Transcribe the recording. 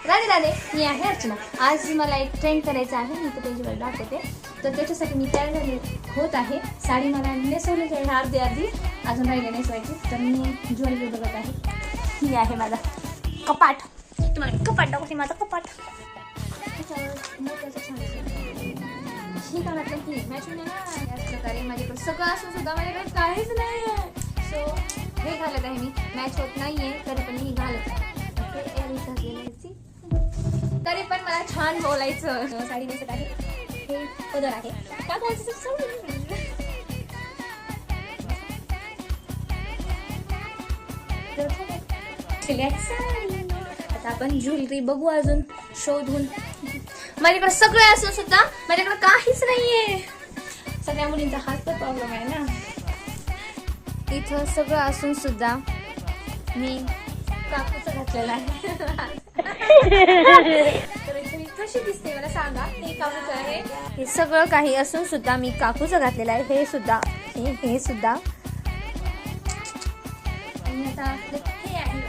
राधे राधे, मी आहे अर्चना. आज मला एक ट्रेंड करायचा आहे, मी तर पेजवर दाखवते. तर त्याच्यासाठी मी तयार होत आहे. साडी मला नेसवलेली आहे अर्धी अर्धी, अजून राहिले नेसवायची. तर मी ज्वेलरी बघत आहे. ही आहे माझा कपाट. तुम्हाला कपाट दाखवते, माझं कपाट. ही कानातलं की मॅचिंग नाही ना. याच प्रकारे माझ्याकडे सगळं असून सुद्धा माझ्याकडे काहीच नाही आहे. सो हे घालत आहे मी. मॅच होत नाहीये तरी पण मी घालत आहे. तरी पण मला छान बोलायचं. साडी नेसत आहे, हे पदर आहे. का आता आपण ज्वेलरी बघू अजून शोधून. माझ्याकडे सगळे असून सुद्धा माझ्याकडे काहीच नाहीये. सगळ्या मुलींचा हाच तर प्रॉब्लेम आहे ना. इथं सगळं असून सुद्धा मी काकूचं घातलेलं आहे. कशी दिसते मला सांगा. हे काकूचं आहे. हे सगळं काही असून सुद्धा मी काकूचं घातलेलं आहे. हे सुद्धा हे सुद्धा. आणि आता हे आहे